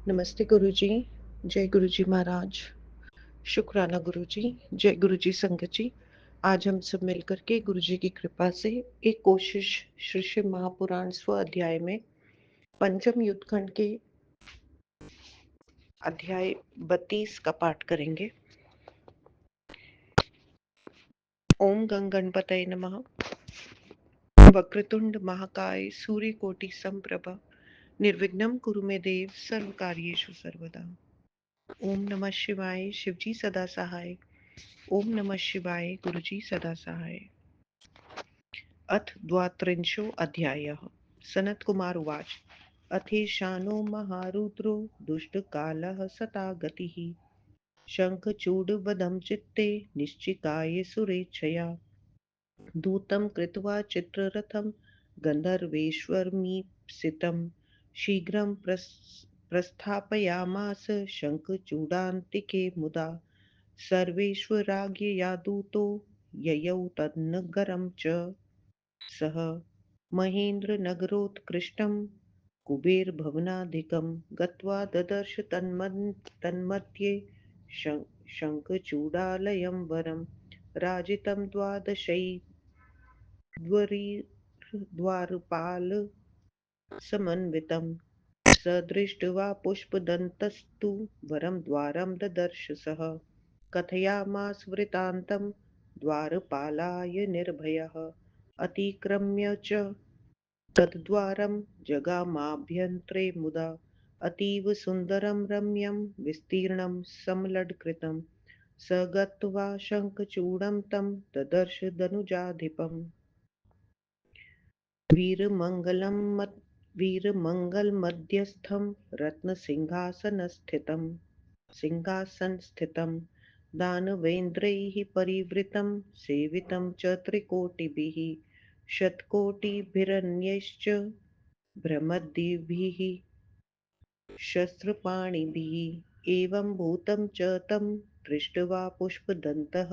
नमस्ते गुरुजी। जय गुरुजी महाराज। शुक्राना गुरुजी। जय गुरुजी संगत जी। आज हम सब मिलकर के गुरुजी की कृपा से एक कोशिश श्री शिव महापुराण स्व अध्याय में पंचम युद्ध खंड के अध्याय 32 का पाठ करेंगे। ओम गंग गणपतये नमः। वक्रतुंड महाकाय सूर्यकोटि समप्रभ निर्विघ्नं कुरु मे देव सर्वकार्येषु सर्वदा। ओम नमः शिवाय। शिवजी सदा सहाय। ओम नमः शिवाय। गुरुजी सदा सहाय। अथ द्वात्रिंशो अध्यायः। सनत्कुमार उवाच। अथेशानो महारुद्रो दुष्टकालः सता गतिः शङ्खचूडवधं चित्ते निश्चिकाय सुरेच्छया दूतं कृत्वा चित्ररथं गन्धर्वेश्वरमीप्सितं शीघ्रं प्रस्थापयामास शङ्खचूडान्तिके मुदा सर्वेश्वराज्ञया दूतो ययौ तन्नगरं च सः महेन्द्रनगरोत्कृष्टं कुबेरभवनाधिकं गत्वा ददर्श तन्मध्ये शङ्खचूडालयं वरं राजितं द्वारपालसमन्वितं स दृष्ट्वा पुष्पदन्तस्तु वरं द्वारं ददर्श सः कथयामास वृत्तान्तं द्वारपालाय निर्भयः अतिक्रम्य च तद्द्वारं जगामाभ्यन्तरे मुदा अतीव सुन्दरं रम्यं विस्तीर्णं समलड्कृतं स गत्वा शङ्खचूडं तं ददर्श दनुजाधिपम् वीरमङ्गलमध्यस्थं सिंहासनस्थितं दानवेन्द्रैः परिवृतं सेवितं च त्रिकोटिभिः शतकोटिभिरन्यैश्च ब्रह्मदिभिः शस्त्रपाणिभिः एवं भूतं च तं दृष्ट्वा पुष्पदन्तः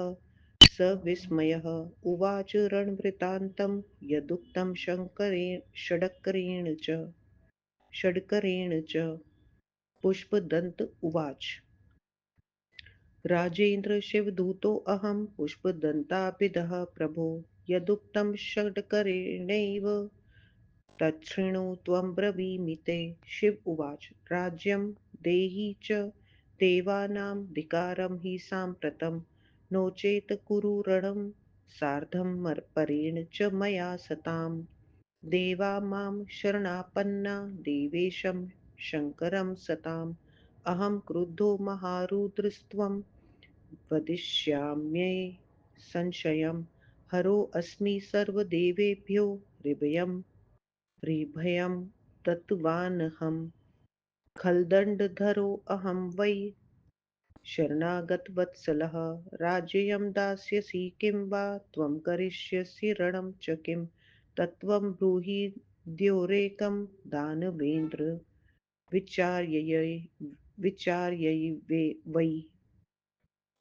स विस्मयः उवाच रणवृत्तान्तं यदुक्तं षड्करेण च पुष्पदन्त उवाच। राजेन्द्र शिवदूतोऽहं पुष्पदन्ताभिदः प्रभो यदुक्तं षड्करेणैव तच्छृणु त्वं ब्रवीमि ते। शिव उवाच। राज्यं देहि च देवानां धिकारं हि साम्प्रतं नो चेत् कुरु रणं सार्धं परेण च मया सताम् देवा मां शरणापन्ना देवेशं शङ्करं सताम् अहं क्रुद्धो महारुद्रस्त्वं वदिष्याम्ये संशयं हरोऽस्मि सर्वदेवेभ्यो ऋभयं दत्तवानहं खलदण्डधरोऽहं वै शरणागतवत्सलः राज्यं दास्यसि किं वा त्वं करिष्यसि रणं च किं तत्त्वं ब्रूहि द्योरेकं दानवेन्द्र विचार्यै वै।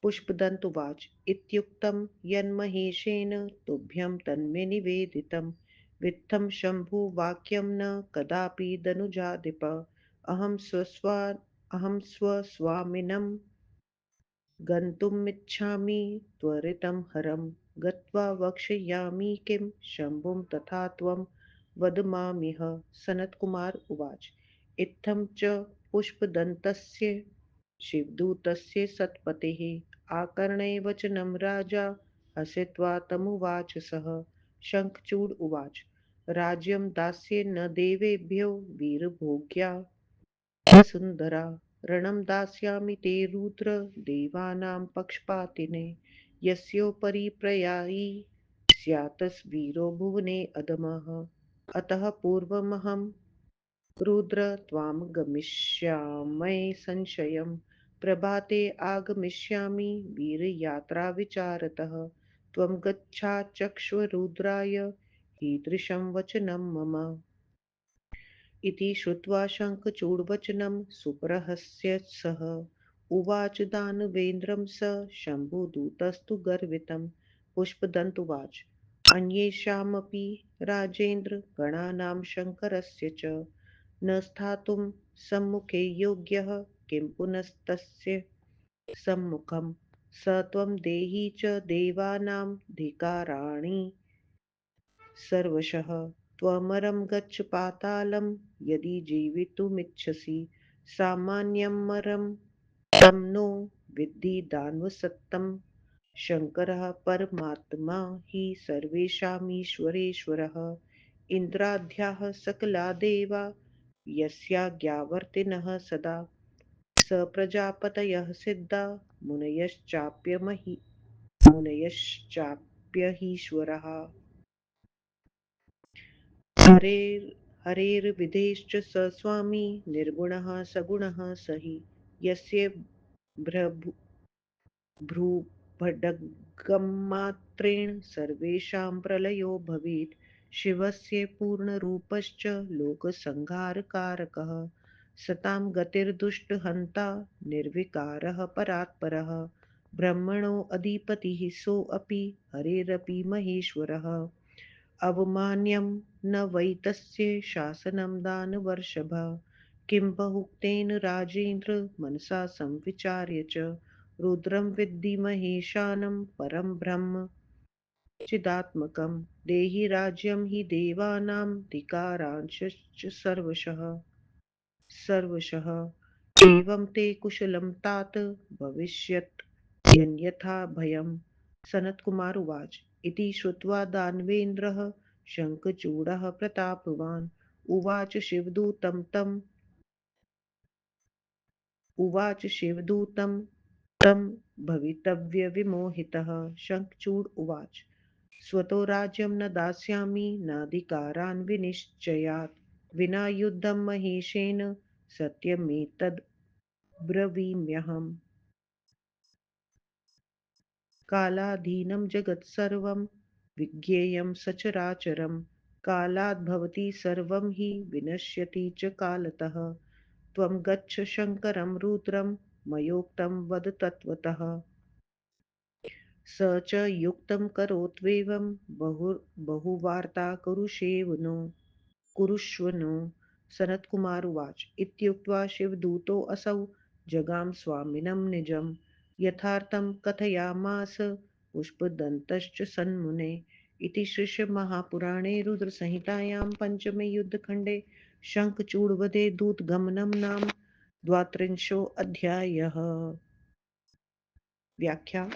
पुष्पदन्त उवाच। इत्युक्तं यन्महेशेन तुभ्यं तन्मे निवेदितं वित्थं शम्भुवाक्यं न कदापि दनुजाधिप अहं स्वस्वामिनं गन्तुमिच्छामि त्वरितं हरं गत्वा वक्ष्यामि किं शम्भुं तथा त्वं वद मामिह। सनत्कुमार उवाच। इत्थं च पुष्पदन्तस्य शिवदूतस्य सत्पतेः आकर्ण्य वचनं राजा हसित्वा तमुवाच सः। शङ्खचूड उवाच। राज्यं दास्ये न देवेभ्यो वीरभोग्या सुन्दरा ऋणं दास्यामि ते रुद्र देवानां पक्षपातिने यस्योपरि प्रयायी स्यात्सवीरो भुवने अधमः अतः पूर्वमहं रुद्र त्वां गमिष्यामि संशयं प्रभाते आगमिष्यामि वीरयात्राविचारतः त्वं गच्छाचक्ष्व रुद्राय कीदृशं वचनं मम। इति श्रुत्वा शङ्खचूडवचनं सुप्रहस्य सः उवाच दानवेन्द्रं स शम्भुदूतस्तु गर्वितं पुष्पदन्त उवाच। अन्येषामपि राजेन्द्र गणानां शङ्करस्य च न स्थातुं सम्मुखे योग्यः किं पुनस्तस्य सम्मुखं स त्वं देहि च देवानां धिकाराणि सर्वशः त्वमरं गच्छ पातालं यदि जीवितुमिच्छसि सामान्यं मरं तं नो विद्धि दानवसत्तं शङ्करः परमात्मा हि सर्वेषामीश्वरेश्वरः इन्द्राद्याः सकला देवा यस्याज्ञावर्तिनः सदा स प्रजापतयः सिद्धा मुनयश्चाप्यहीश्वरः हरेर् हरेर्विधेश्च स स्वामी निर्गुणः सगुणः स हि यस्य भ्रूभटगमात्रेण सर्वेषां प्रलयो भवेत् शिवस्य पूर्णरूपश्च लोकसंहारकारकः सतां गतिर्दुष्टहन्ता निर्विकारः परात्परः ब्रह्मणोऽधिपतिः सोऽपि हरेरपि महेश्वरः अवमान्यं न वै तस्य शासनं दानवर्षभ किं बहुक्तेन राजेन्द्र मनसा संविचार्य च रुद्रं विद्धि महेशानं परं ब्रह्म चिदात्मकं देहि राज्यं हि देवानां धिकारांश्च सर्वशः एवं ते कुशलं तात भविष्यत् यन्यथा भयम् सनत्कुमार उवाच इति श्रुत्वा दानवेन्द्रः शङ्खचूडः प्रतापवान् उवाच शिवदूतं तं उवाच शिवदूतं तं भवितव्यविमोहितः शङ्खचूड उवाच स्वतो राज्यं न दास्यामि नाधिकारान् विनिश्चयात् विना युद्धं महेशेन सत्यमेतद्ब्रवीम्यहम् कालाधीनं जगत्सर्वं विज्ञेयं सचराचरं कालाद्भवति सर्वं हि विनश्यति च कालतः त्वं गच्छ शङ्करं रुद्रं मयोक्तं वद तत्त्वतः स च युक्तं करोत्वेवं बहुवार्ता कुरुष्व नो सनत्कुमार उवाच इत्युक्त्वा शिवदूतोऽसौ जगाम स्वामिनं निजं यथार्थं कथयामास पुष्पदन्तश्च सन्मुने इति श्रीमहापुराणे रुद्रसंहितायां पञ्चमे युद्धखण्डे शङ्खचूडवधे दूतगमनं नाम द्वात्रिंशोऽध्यायः। व्याख्या।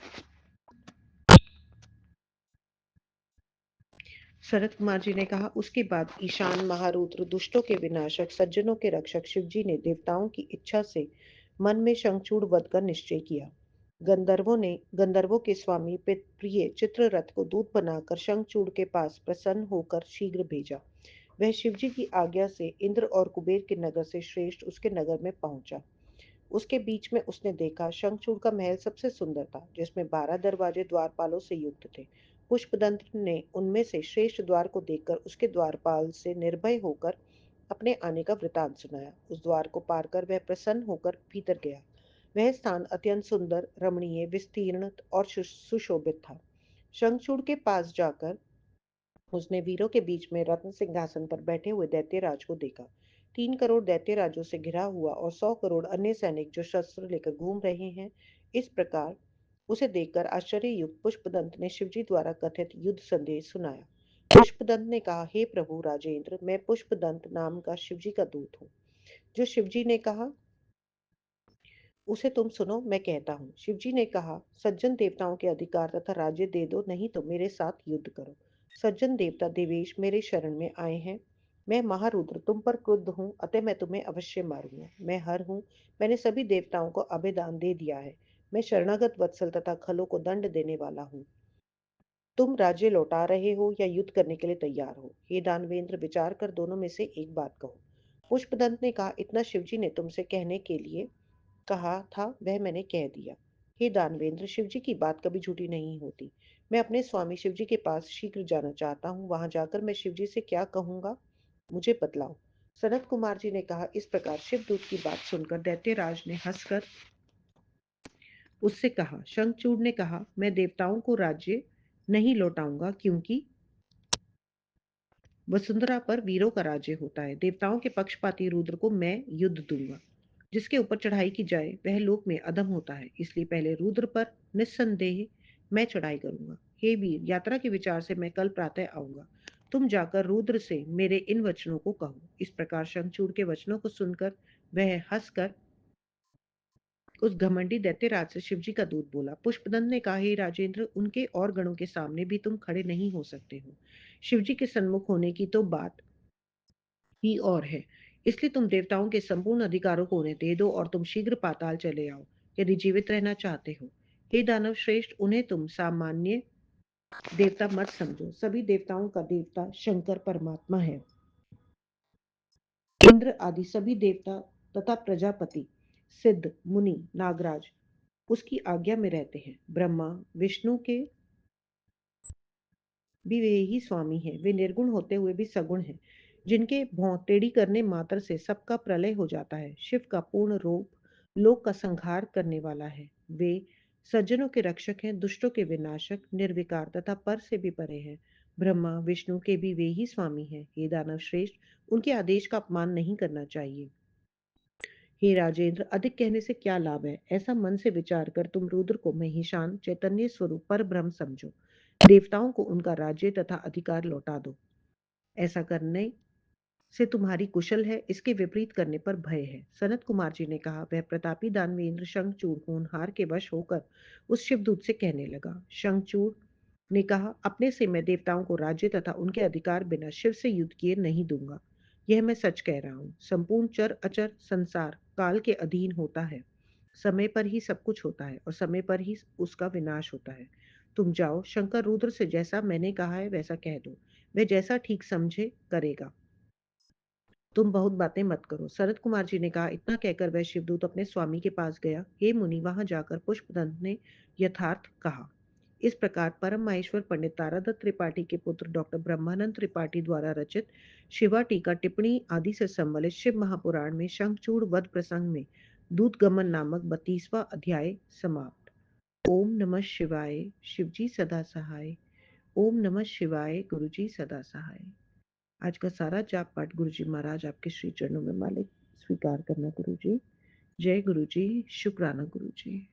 शरत कुमार जी ने कहा उसके बाद ईशान महारुद्र दुष्टों के विनाशक सज्जनों के रक्षक शिवजी ने देवताओं की इच्छा से मन में शंखचूड़ वध का निश्चय किया। गंधर्वों के स्वामी प्रिय चित्ररथ को दूत बनाकर शंखचूड़ के पास प्रसन्न होकर शीघ्र भेजा। वह शिवजी की आज्ञा से इंद्र और कुबेर के नगर से श्रेष्ठ उसके नगर में पहुंचा। उसके बीच में उसने देखा शंखचूड़ का महल सबसे सुंदर था जिसमें 12 दरवाजे द्वारपालों से युक्त थे। पुष्पदंत ने उनमें से श्रेष्ठ द्वार को देखकर उसके द्वारपाल से निर्भय होकर अपने आने का वृतांत सुनाया। उस द्वार को पार कर वह प्रसन्न होकर भीतर गया। वह स्थान अत्यंत सुंदर रमणीय विस्तीर्ण और सुशोभित था। शंखचूड़ के पास जाकर उसने वीरों के बीच में रत्न सिंहासन पर बैठे हुए दैत्यराज को देखा। 3 करोड़ दैत्यराजों से घिरा हुआ और 100 करोड़ अन्य सैनिक जो शस्त्र लेकर घूम रहे हैं। इस प्रकार उसे देखकर आश्चर्ययुक्त पुष्पदंत ने शिवजी द्वारा कथित युद्ध संदेश सुनाया। पुष्पदंत ने कहा, हे प्रभु राजेंद्र, मैं पुष्पदंत नाम का शिवजी का दूत हूँ। जो शिवजी ने कहा उसे तुम सुनो, मैं कहता हूँ। शिवजी ने कहा, सज्जन देवताओं के अधिकार तथा राज्य दे दो, नहीं तो मेरे साथ युद्ध करो। सज्जन देवता देवेश मेरे शरण में आए हैं। मैं महारुद्र तुम पर क्रुद्ध हूँ, अतः मैं तुम्हें अवश्य मारूंगा। मैं हर हूँ, मैंने सभी देवताओं को अभेदान दे दिया है। मैं शरणागत वत्सल तथा खलों को दंड देने वाला हूँ। तुम राज्य लौटा रहे हो या युद्ध करने के लिए तैयार हो? हे दानवेंद्र, विचार कर दोनों में से एक बात कहो। पुष्पदंत ने कहा, इतना शिवजी ने तुमसे कहने के लिए कहा था वह मैंने कह दिया। हे दानवेंद्र, शिवजी की बात कभी झूठी नहीं होती। मैं अपने स्वामी शिवजी के पास शीघ्र जाना चाहता हूँ। वहां जाकर मैं शिवजी से क्या कहूंगा, मुझे बतलाओ। सनत कुमार जी ने कहा। इस प्रकार शिवदूत की बात सुनकर दैत्यराज ने हंसकर उससे कहा। शंखचूड़ ने कहा, मैं देवताओं को राज्य नहीं लौटाऊंगा, क्योंकि वसुंधरा पर वीरों का राज्य होता है। देवताओं के पक्षपाती रुद्र को मैं युद्ध दूंगा। जिसके ऊपर चढ़ाई की जाए वह लोक में अधम होता है, इसलिए पहले रुद्र पर निस्संदेह मैं चढ़ाई करूंगा। हे वीर, यात्रा के विचार से मैं कल प्रातः आऊंगा। तुम जाकर रुद्र से मेरे इन वचनों को कहो। इस प्रकार शंखचूड़ के वचनों को सुनकर वह हंसकर उस घमंडी दैत्यराज से शिवजी का दूत बोला। पुष्पदंत ने कहा, हे राजेंद्र, उनके और गणों के सामने भी तुम खड़े नहीं हो सकते हो। शिवजी के सन्मुख होने की तो बात ही और है। इसलिए तुम देवताओं के संपूर्ण अधिकारों को उन्हें दे दो और तुम शीघ्र पाताल चले आओ, यदि जीवित रहना चाहते हो। हे दानव श्रेष्ठ, उन्हें तुम सामान्य देवता मत समझो। सभी देवताओं का देवता शंकर परमात्मा है। इंद्र आदि सभी देवता तथा प्रजापति, सिद्ध, मुनि, नागराज उसकी आज्ञा में रहते हैं। ब्रह्मा विष्णु के भी वे ही स्वामी हैं। वे निर्गुण होते हुए भी सगुण हैं, जिनके भौं टेढ़ी करने मात्र से सबका प्रलय हो जाता है। शिव का पूर्ण रूप लोक का संहार करने वाला है। वे सज्जनों के रक्षक हैं, दुष्टों के विनाशक, निर्विकार तथा पर से भी परे हैं। ब्रह्मा विष्णु के भी वे ही स्वामी हैं। हे दानव श्रेष्ठ, उनके आदेश का अपमान नहीं करना चाहिए। हे राजेंद्र, अधिक कहने से क्या लाभ है। ऐसा मन से विचार कर तुम रुद्र को महिषान चैतन्य स्वरूप पर ब्रह्म समझो। देवताओं को उनका राज्य तथा अधिकार लौटा दो। ऐसा करने से तुम्हारी कुशल है, इसके विपरीत करने पर भय है। सनत कुमार जी ने कहा। वह प्रतापी दानवी इंद्र शंखचूड़ होनहार के वश होकर उस शिवदूत से कहने लगा। शंखचूड़ ने कहा, अपने से मैं देवताओं को राज्य तथा उनके अधिकार बिना शिव से युद्ध किए नहीं दूंगा। यह मैं सच कह रहा हूं। संपूर्ण चर अचर संसार काल के अधीन होता है। समय पर ही सब कुछ होता है और समय पर ही उसका विनाश होता है। तुम जाओ, शंकर रुद्र से जैसा मैंने कहा है वैसा कह दो। वह जैसा ठीक समझे करेगा। तुम बहुत बातें मत करो। शरद कुमार जी ने कहा। इतना कहकर वह शिवदूत अपने स्वामी के पास गया। हे मुनि, वहां जाकर पुष्पदंत ने यथार्थ कहा। इस प्रकार परम माहेश्वर पंडित तारादत्त त्रिपाठी के पुत्र डॉक्टर ब्रह्मानंद त्रिपाठी द्वारा रचित शिवा टीका टिप्पणी आदि से सम्मिलित शिव महापुराण में शंखचूड़ वध प्रसंग में दूत गमन नामक 32वां अध्याय समाप्त। ओम नमः शिवाय। शिवजी सदा सहाय। ओम नमः शिवाय। गुरुजी सदा सहाय। आज का सारा जाप पाठ गुरु जी महाराज आपके श्री चरणों में मालिक स्वीकार करना। गुरु जी जय। गुरु जी शुक्राना। गुरु जी।